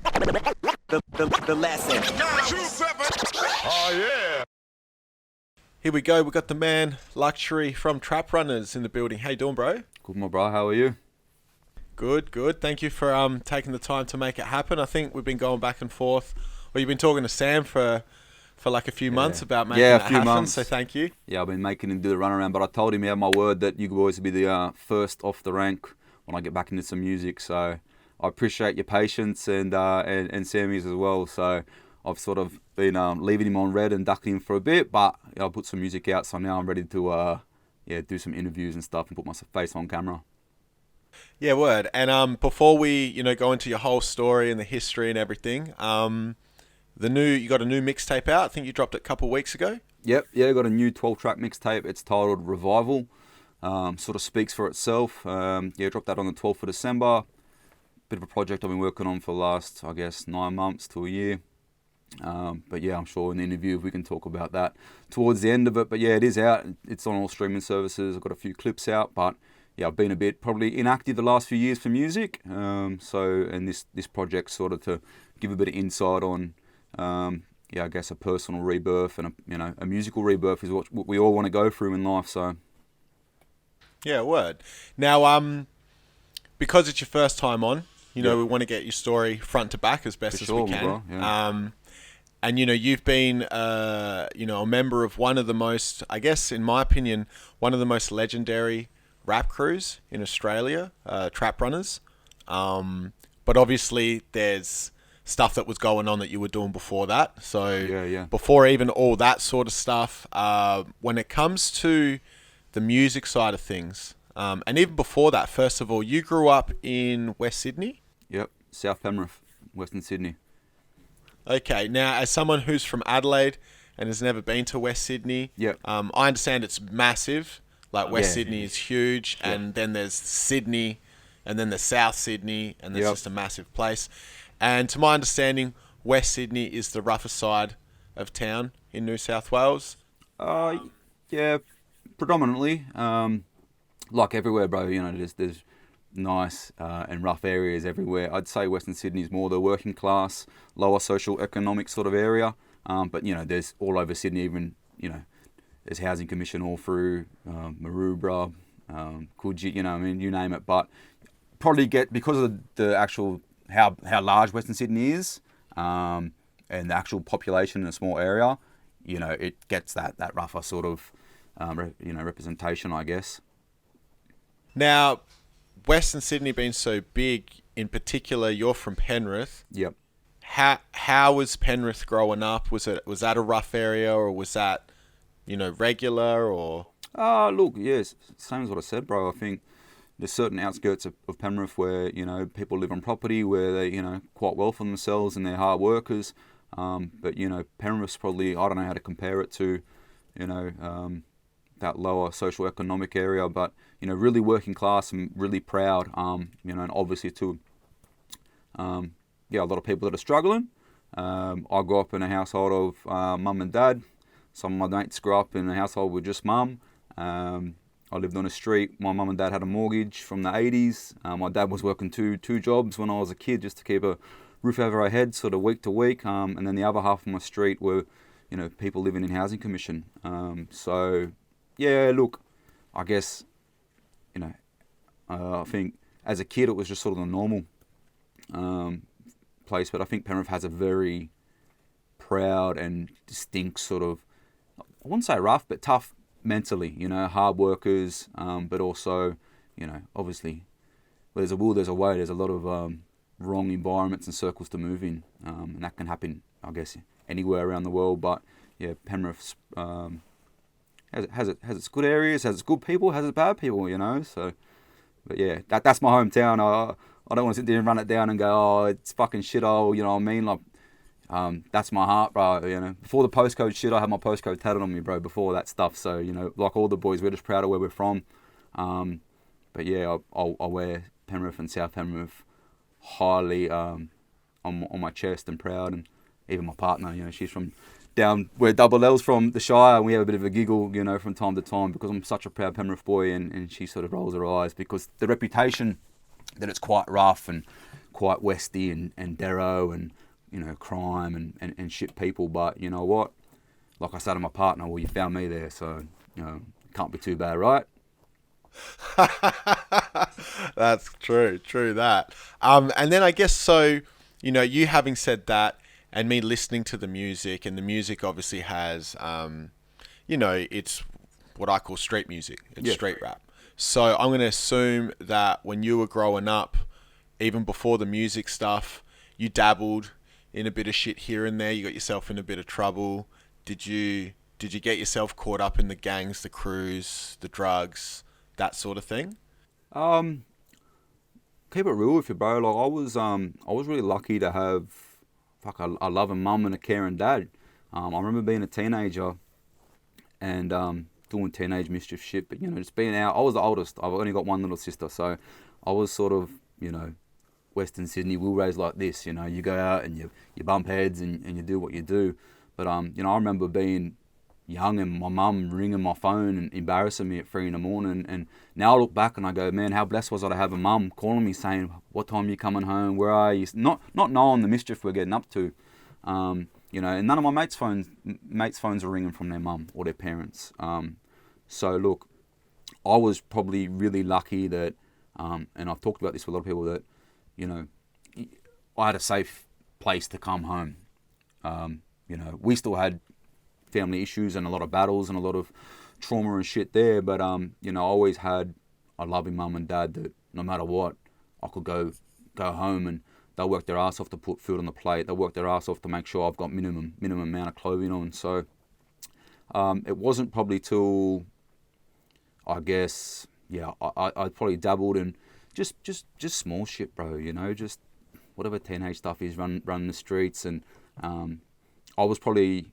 The lesson. Oh, yeah. Here we go. We got the man Luxury from Trap Runners in the building. How you doing, bro? Good, my bro. How are you? Good, good. Thank you for taking the time to make it happen. I think we've been going back and forth. Well, you've been talking to Sam for like a few months about making it happen. Months. So thank you. Yeah, I've been making him do the runaround, but I told him he had my word that you boys would be the first off the rank when I get back into some music. So I appreciate your patience and Sammy's as well. So I've sort of been leaving him on red and ducking him for a bit, but I put some music out, so now I'm ready to do some interviews and stuff and put my face on camera. Yeah, word. And before we go into your whole story and the history and everything, you got a new mixtape out. I think you dropped it a couple of weeks ago. Yep, yeah, got a new 12-track mixtape. It's titled Revival. Sort of speaks for itself. Dropped that on the 12th of December. Bit of a project I've been working on for the last, 9 months to a year. But yeah, I'm sure in the interview we can talk about that towards the end of it. But yeah, it is out. It's on all streaming services. I've got a few clips out, but yeah, I've been a bit probably inactive the last few years for music. And this project sort of to give a bit of insight on, I guess a personal rebirth and a musical rebirth is what we all want to go through in life. So yeah, word. Now, because it's your first time on, we want to get your story front to back as best as we can. Bro, yeah. And you've been a member of one of the most, I guess in my opinion, one of the most legendary rap crews in Australia, Trap Runners. But obviously there's stuff that was going on that you were doing before that. So before even all that sort of stuff, when it comes to the music side of things, and even before that, first of all, you grew up in West Sydney? Yep, South Penrith, Western Sydney. Okay, now as someone who's from Adelaide and has never been to West Sydney, I understand it's massive. Like West Sydney is huge, and then there's Sydney, and then there's South Sydney, and there's just a massive place. And to my understanding, West Sydney is the rougher side of town in New South Wales. Yeah, predominantly. Like everywhere, bro. There's nice and rough areas everywhere. I'd say Western Sydney is more the working class, lower social economic sort of area. But there's all over Sydney, even there's housing commission all through Maroubra, Coogee, you name it. But probably because of the actual how large Western Sydney is, and the actual population in a small area, it gets that rougher sort of representation, I guess. Now, Western Sydney being so big, in particular, you're from Penrith. Yep. How was Penrith growing up? Was that a rough area, or was that regular, or? Look, yes, same as what I said, bro. I think there's certain outskirts of Penrith where people live on property where they quite well for themselves and they're hard workers. But Penrith's probably, I don't know how to compare it to that lower social economic area, but really working class and really proud. And obviously too, a lot of people that are struggling. I grew up in a household of mum and dad. Some of my mates grew up in a household with just mum. I lived on a street. My mum and dad had a mortgage from the 80s. My dad was working two jobs when I was a kid just to keep a roof over our head, sort of week to week. And then the other half of my street were, people living in housing commission. Look, I guess, I think as a kid it was just sort of a normal place. But I think Penrith has a very proud and distinct sort of, I wouldn't say rough, but tough mentally, hard workers, but also, obviously, where there's a will, there's a way. There's a lot of wrong environments and circles to move in, and that can happen, I guess, anywhere around the world. But yeah, Penrith has its good areas, has its good people, has its bad people, So, but yeah, that's my hometown. I don't want to sit there and run it down and go, oh, it's fucking shithole, you know what I mean? Like, that's my heart, bro. Before the postcode shit, I had my postcode tatted on me, bro. Before that stuff, so like all the boys, we're just proud of where we're from. But yeah, I wear Penrith and South Penrith highly on my chest and proud, and even my partner, she's from down where Double L's from, the Shire, and we have a bit of a giggle, from time to time because I'm such a proud Penrith boy, and she sort of rolls her eyes because the reputation that it's quite rough and quite westy and dero and, you know, crime and shit people. But you know what? Like I said to my partner, well, you found me there, so, you know, can't be too bad, right? That's true that. And then I guess so, you know, you having said that and me listening to the music, and the music obviously has, you know, it's what I call street music. It's street rap. So I'm going to assume that when you were growing up, even before the music stuff, you dabbled in a bit of shit here and there. You got yourself in a bit of trouble. Did you get yourself caught up in the gangs, the crews, the drugs, that sort of thing? Keep it real with you, bro. Like I was really lucky to have a loving mum and a caring dad. I remember being a teenager and doing teenage mischief shit, but you know, just being out. I was the oldest. I've only got one little sister, so I was sort of, you know, Western Sydney, we were raised like this. You know, you go out and you bump heads and you do what you do. But you know, I remember being young and my mum ringing my phone and embarrassing me at 3 a.m. And now I look back and I go, man, how blessed was I to have a mum calling me saying, what time are you coming home? Where are you? Not knowing the mischief we're getting up to. You know, and none of my mates' phones are ringing from their mum or their parents. So look, I was probably really lucky that, and I've talked about this with a lot of people, that, you know, I had a safe place to come home. You know, we still had family issues and a lot of battles and a lot of trauma and shit there, but you know, I always had a loving mum and dad that no matter what, I could go home and they'll work their ass off to put food on the plate. They'll work their ass off to make sure I've got minimum amount of clothing on. So it wasn't probably till, I guess, yeah, I probably dabbled in just small shit, bro. You know, just whatever teenage stuff is, run the streets, and I was probably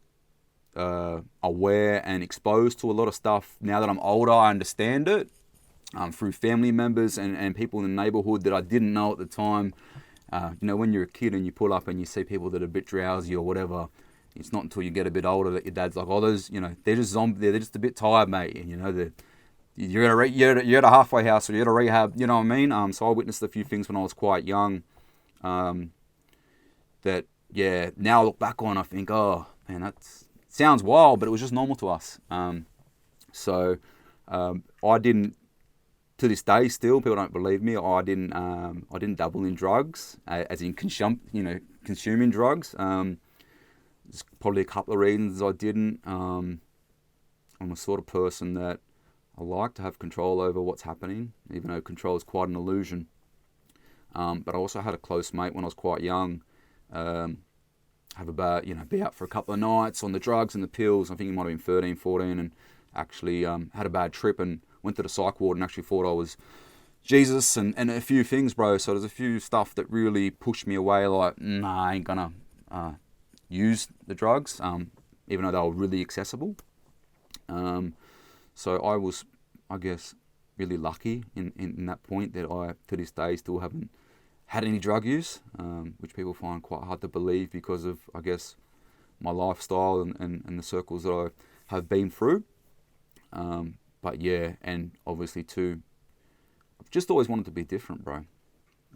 aware and exposed to a lot of stuff. Now that I'm older, I understand it through family members and people in the neighbourhood that I didn't know at the time. You know, when you're a kid and you pull up and you see people that are a bit drowsy or whatever, it's not until you get a bit older that your dad's like, oh, those, you know, they're just zombies, they're just a bit tired, mate. And, you know, you're at a halfway house or you're at a rehab, you know what I mean? So I witnessed a few things when I was quite young that, yeah, now I look back on, I think, oh, man, that sounds wild, but it was just normal to us. So I didn't, to this day still, people don't believe me, I didn't dabble in drugs, as in consuming drugs. There's probably a couple of reasons I didn't. I'm a sort of person that I like to have control over what's happening, even though control is quite an illusion. But I also had a close mate when I was quite young, be out for a couple of nights on the drugs and the pills. I think he might have been 13, 14, and actually had a bad trip and went to the psych ward and actually thought I was Jesus and a few things, bro. So there's a few stuff that really pushed me away, like, nah, I ain't gonna use the drugs, even though they were really accessible. So I was, I guess, really lucky in that point that I, to this day, still haven't had any drug use, which people find quite hard to believe because of, I guess, my lifestyle and the circles that I have been through. But yeah, and obviously too, I've just always wanted to be different, bro.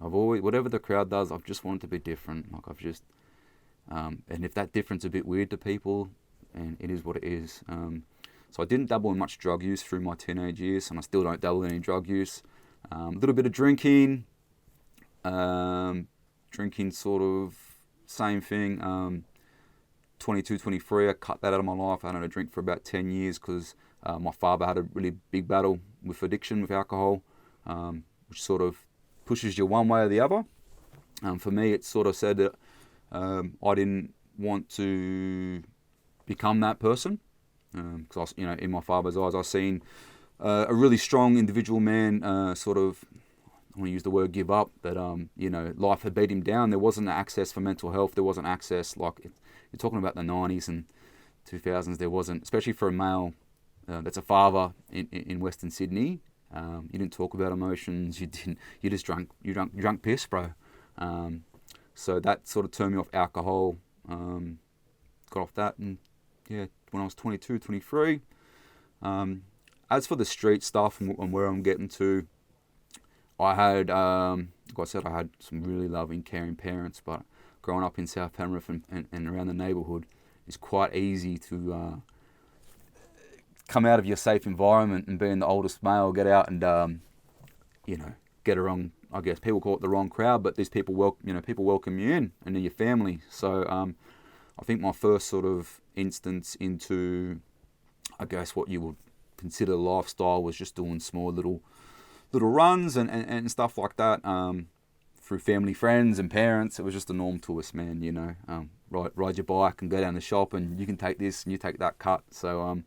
I've always, whatever the crowd does, I've just wanted to be different. Like I've just, and if that difference is a bit weird to people, and it is what it is. So I didn't dabble in much drug use through my teenage years, and I still don't dabble in any drug use. A little bit of drinking, sort of same thing. 22, 23, I cut that out of my life. I hadn't had a drink for about 10 years because my father had a really big battle with addiction, with alcohol, which sort of pushes you one way or the other. For me, it sort of said that I didn't want to become that person. Because in my father's eyes, I seen a really strong individual man sort of, I want to use the word give up, but life had beat him down. There wasn't access for mental health. There wasn't access, like you're talking about the 90s and 2000s. There wasn't, especially for a male that's a father in Western Sydney. You didn't talk about emotions. You just drank piss, bro. So that sort of turned me off alcohol. Got off that, and yeah, when I was 22, 23. As for the street stuff and where I'm getting to, I had like I said, I had some really loving, caring parents, but growing up in South Penrith and around the neighbourhood, it's quite easy to come out of your safe environment and being the oldest male, get out and get around. I guess people call it the wrong crowd, but these people people welcome you in and they're your family. So I think my first sort of instance into, I guess, what you would consider lifestyle was just doing small little runs and stuff like that through family, friends, and parents. It was just the norm to us, man. Ride your bike and go down the shop, and you can take this and you take that cut. So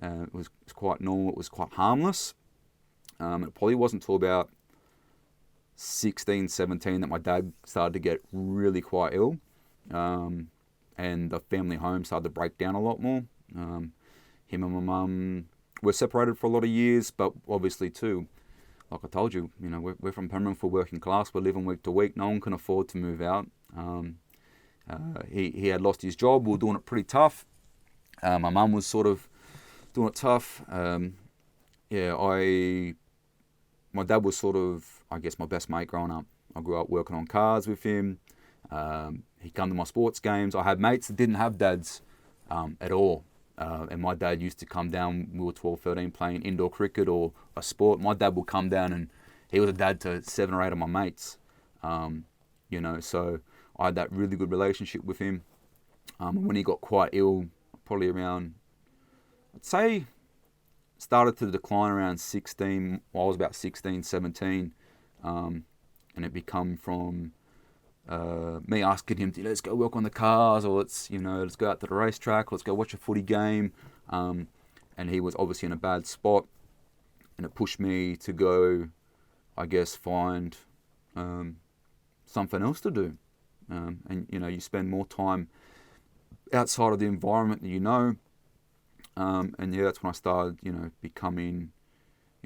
it was quite normal. It was quite harmless. It probably wasn't until about 16, 17 that my dad started to get really quite ill, and the family home started to break down a lot more. Him and my mum were separated for a lot of years, but obviously too, like I told you, we're from Penrith, we're working class, we're living week to week. No one can afford to move out. He had lost his job. We were doing it pretty tough. My mum was sort of doing it tough. My dad was sort of, I guess, my best mate growing up. I grew up working on cars with him. He'd come to my sports games. I had mates that didn't have dads at all. And my dad used to come down, we were 12, 13, playing indoor cricket or a sport. My dad would come down and he was a dad to 7 or 8 of my mates. So I had that really good relationship with him. When he got quite ill, probably around, I'd say, started to decline around 16. I was about 16, 17. And it become from me asking him, let's go work on the cars, or let's go out to the racetrack, let's go watch a footy game. And he was obviously in a bad spot. And it pushed me to go, I guess, find something else to do. And you spend more time outside of the environment that you know. And that's when I started, becoming,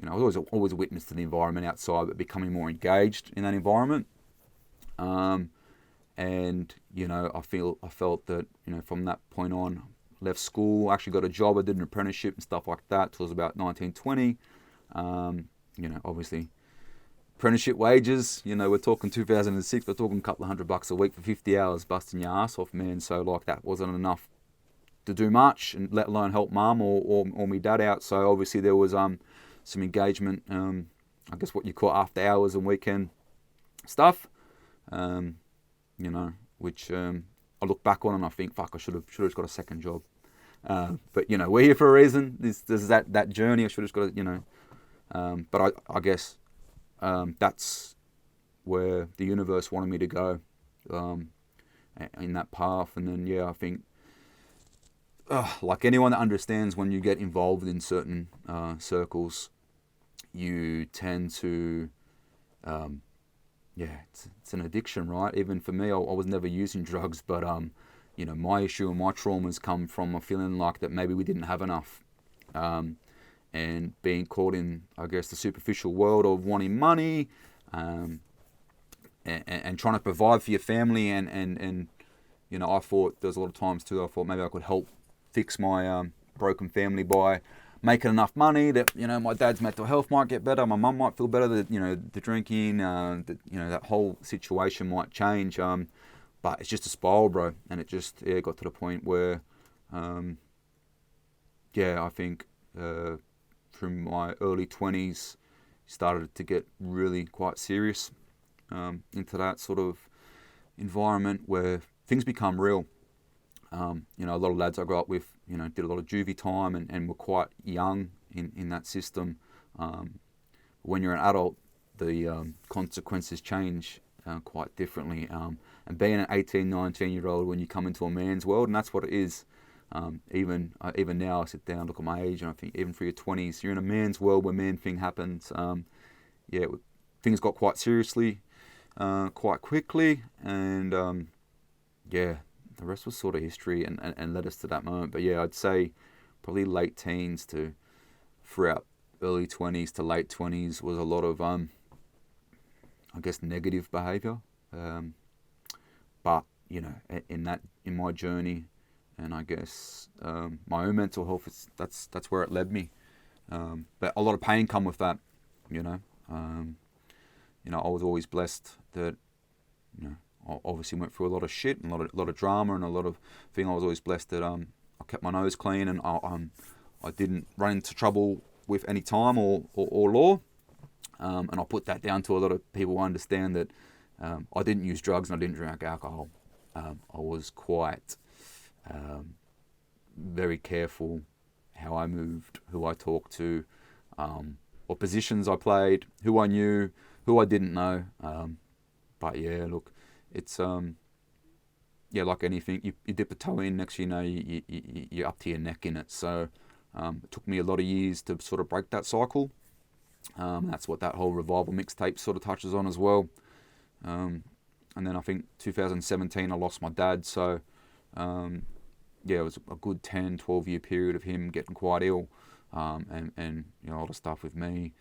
I was always a witness to the environment outside, but becoming more engaged in that environment. And I felt that, from that point on, left school, actually got a job, I did an apprenticeship and stuff like that till I was about 19, 20. Obviously, apprenticeship wages, we're talking 2006, we're talking a couple of $100 a week for 50 hours busting your ass off, man. So that wasn't enough to do much, and let alone help mum or me dad out. So obviously there was some engagement, I guess what you call after hours and weekend stuff, which I look back on and I think, fuck, I should have just got a second job. But we're here for a reason. This is that journey. I should have just got but I guess that's where the universe wanted me to go, in that path. And then I think, like anyone that understands, when you get involved in certain circles, you tend to, it's an addiction, right? Even for me, I was never using drugs, but my issue and my traumas come from a feeling like that maybe we didn't have enough, and being caught in, I guess, the superficial world of wanting money, and trying to provide for your family, and I thought there was a lot of times too, I thought maybe I could help fix my broken family by making enough money that my dad's mental health might get better, my mum might feel better, that the drinking, that whole situation might change. But it's just a spiral, bro, and it just got to the point where, I think from my early 20s started to get really quite serious into that sort of environment where things become real. A lot of lads I grew up with, did a lot of juvie time and were quite young in that system. When you're an adult, the consequences change quite differently. And being an 18, 19-year-old, when you come into a man's world, and that's what it is. Even now, I sit down, look at my age, and I think even for your 20s, you're in a man's world where man thing happens. Things got quite seriously, quite quickly, and the rest was sort of history and led us to that moment. But I'd say probably late teens to throughout early 20s to late 20s was a lot of, I guess, negative behaviour. But, in my journey, and I guess my own mental health, that's where it led me. But a lot of pain come with that, I was always blessed that, I obviously went through a lot of shit and a lot of drama and a lot of thing. I was always blessed that I kept my nose clean and I didn't run into trouble with any time or law. And I put that down to a lot of people who understand that I didn't use drugs and I didn't drink alcohol. I was quite very careful how I moved, who I talked to, what positions I played, who I knew, who I didn't know. But yeah, look, it's like anything, you dip a toe in, next thing you know, you're up to your neck in it. So it took me a lot of years to sort of break that cycle. That's what that whole Revival mixtape sort of touches on as well. And then I think 2017 I lost my dad, so it was a good 10-12 year period of him getting quite ill, and a lot of stuff with me,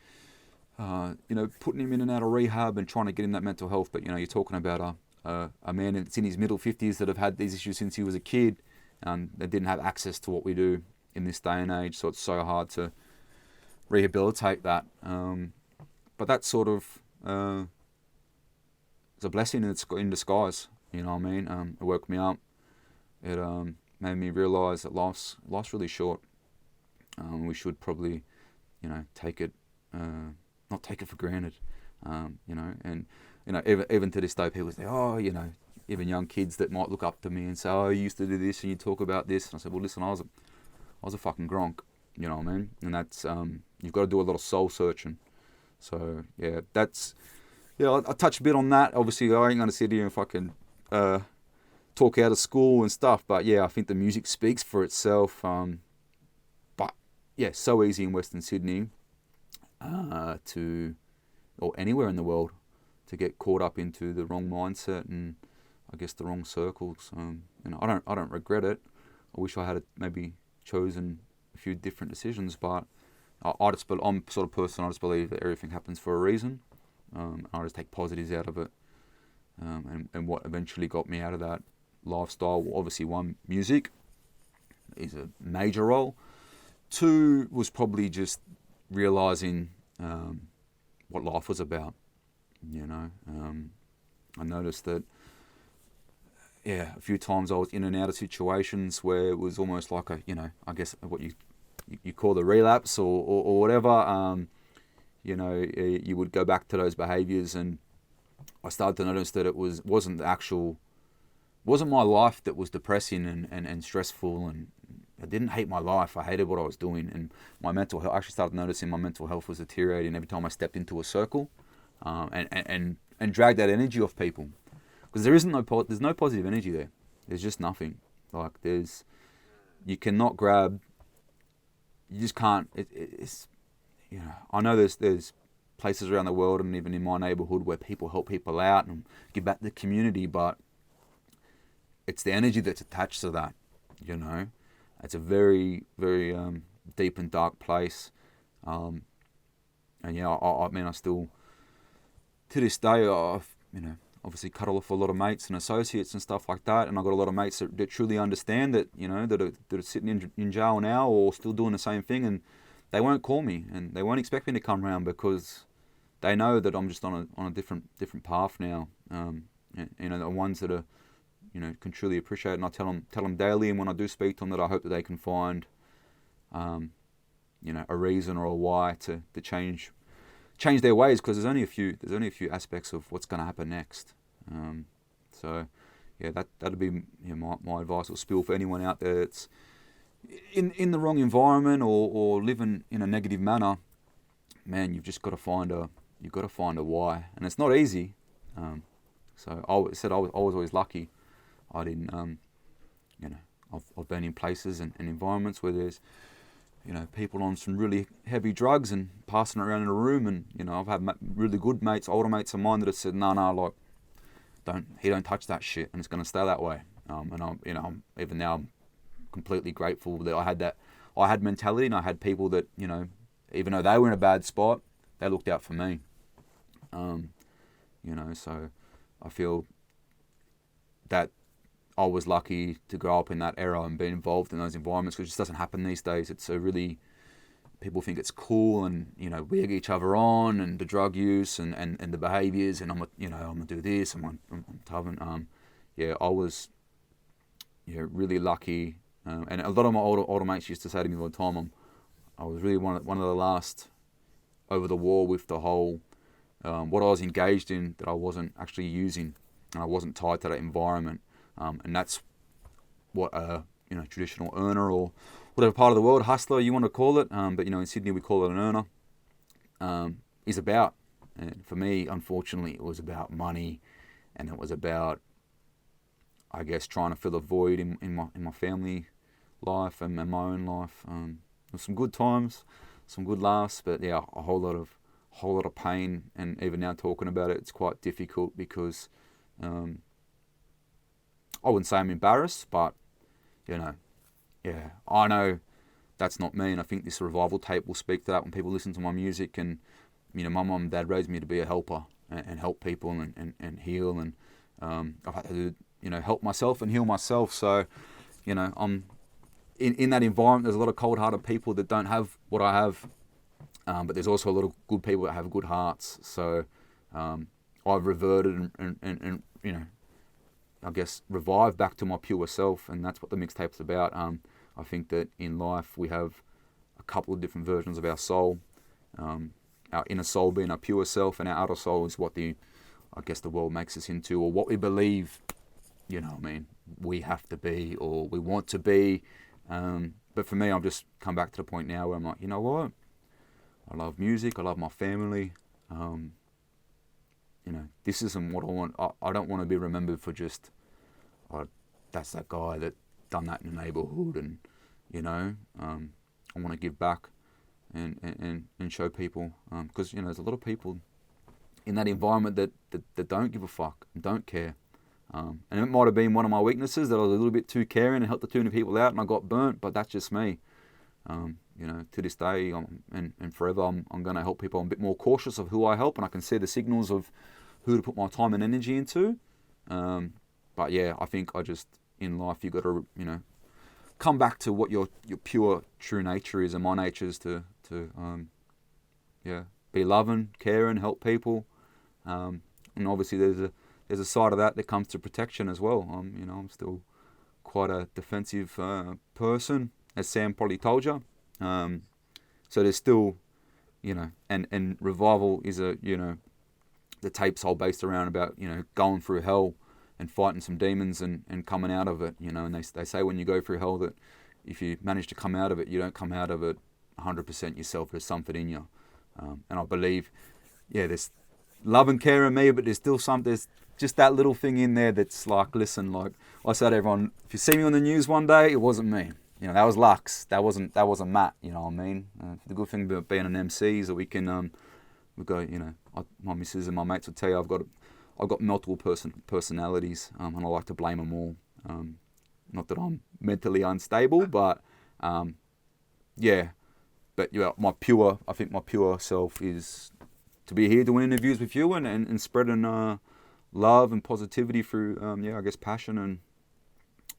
putting him in and out of rehab and trying to get him that mental health. But you're talking about a man that's in his middle 50s that have had these issues since he was a kid, and they didn't have access to what we do in this day and age, so it's so hard to rehabilitate that. But that sort of is a blessing in disguise, you know what I mean? It woke me up. It made me realise that life's really short. We should probably, take it, not take it for granted, and even to this day, people say, even young kids that might look up to me and say, oh, you used to do this and you talk about this. And I said, well, listen, I was a fucking gronk, you know what I mean? And that's, you've got to do a lot of soul searching. So, yeah, I touched a bit on that. Obviously, I ain't going to sit here and fucking talk out of school and stuff. But, yeah, I think the music speaks for itself. But, yeah, so easy in Western Sydney or anywhere in the world, to get caught up into the wrong mindset and, I guess, the wrong circles. I don't regret it. I wish I had maybe chosen a few different decisions, but I'm sort of person, I just believe that everything happens for a reason. I just take positives out of it. And what eventually got me out of that lifestyle, obviously, one, music is a major role. Two was probably just realising what life was about. I noticed that, a few times I was in and out of situations where it was almost like I guess what you call the relapse or whatever. You would go back to those behaviours, and I started to notice that it wasn't my life that was depressing and stressful, and I didn't hate my life. I hated what I was doing, and my mental health. I actually started noticing my mental health was deteriorating every time I stepped into a circle, and dragged that energy off people, because there's no positive energy there. There's just nothing. Like you cannot grab. You just can't. It's I know there's places around the world and even in my neighbourhood where people help people out and give back to the community, but it's the energy that's attached to that. It's a very, very deep and dark place. I still, to this day, I've obviously cut off a lot of mates and associates and stuff like that, and I've got a lot of mates that truly understand that, that are sitting in jail now or still doing the same thing, and they won't call me and they won't expect me to come around because they know that I'm just on a different path now. The ones that are, can truly appreciate it, and I tell them daily, and when I do speak to them, that I hope that they can find, a reason or a why to change their ways, because there's only a few aspects of what's going to happen next. That'd be my advice or spiel for anyone out there that's in the wrong environment or living in a negative manner. Man, you've just got to find a why, and it's not easy. So I was always lucky. I didn't, I've been in places and environments where there's, people on some really heavy drugs and passing it around in a room, and I've had really good mates, older mates of mine that have said, no, don't touch that shit, and it's going to stay that way. I'm even now I'm completely grateful that I had mentality, and I had people that, even though they were in a bad spot, they looked out for me. So I feel that I was lucky to grow up in that era and be involved in those environments, because it just doesn't happen these days. It's a really people think it's cool, and we egg each other on, and the drug use and the behaviours, and I'm gonna do this, I'm tough. I was really lucky, and a lot of my older mates used to say to me all the time, I was really one of the last over the wall with the whole what I was engaged in that I wasn't actually using, and I wasn't tied to that environment, and that's what a traditional earner, or whatever part of the world, hustler you want to call it, but in Sydney we call it an earner, is about. And for me, unfortunately, it was about money, and it was about, I guess, trying to fill a void in my family life and my own life. There were some good times, some good laughs, but yeah, a whole lot of pain. And even now talking about it, it's quite difficult because I wouldn't say I'm embarrassed, but I know that's not me, and I think this revival tape will speak to that when people listen to my music. And my mum and dad raised me to be a helper and help people and heal, and I've had to help myself and heal myself. So I'm in that environment. There's a lot of cold-hearted people that don't have what I have, but there's also a lot of good people that have good hearts. So I've reverted and I guess revive back to my pure self, and that's what the mixtape's about. I think that in life we have a couple of different versions of our soul. Our inner soul being our pure self, and our outer soul is what the world makes us into, or what we believe, we have to be, or we want to be. But for me, I've just come back to the point now where I'm like, you know what? I love music. I love my family. This isn't what I want. I don't want to be remembered for just, that's that guy that done that in the neighbourhood, and I want to give back and show people, because there's a lot of people in that environment that don't give a fuck and don't care, and it might have been one of my weaknesses, that I was a little bit too caring and helped the too many people out, and I got burnt. But that's just me. To this day, and forever, I'm going to help people. I'm a bit more cautious of who I help, and I can see the signals of who to put my time and energy into. But yeah, I think in life, you got to, come back to what your pure, true nature is. And my nature is to be loving, caring, help people. And obviously there's a side of that comes to protection as well. I'm still quite a defensive person, as Sam probably told you. So there's still, and revival is the tape's all based around about, going through hell and fighting some demons and coming out of it, and they say when you go through hell that if you manage to come out of it, you don't come out of it 100% yourself. There's something in you. And I believe, there's love and care in me, but there's just that little thing in there that's like, listen, like I said to everyone, if you see me on the news one day, it wasn't me. That was Lux. That wasn't Matt. You know what I mean? The good thing about being an MC is that we can, my missus and my mates will tell you I've got multiple personalities, and I like to blame them all. Not that I'm mentally unstable, but But my pure self is to be here doing interviews with you and spreading love and positivity through passion and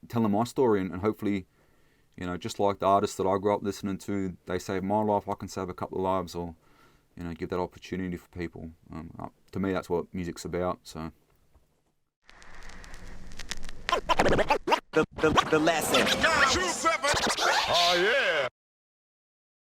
telling my story, and hopefully, just like the artists that I grew up listening to, they saved my life, I can save a couple of lives, or give that opportunity for people. To me, that's what music's about. So. The lesson. 927. Oh yeah.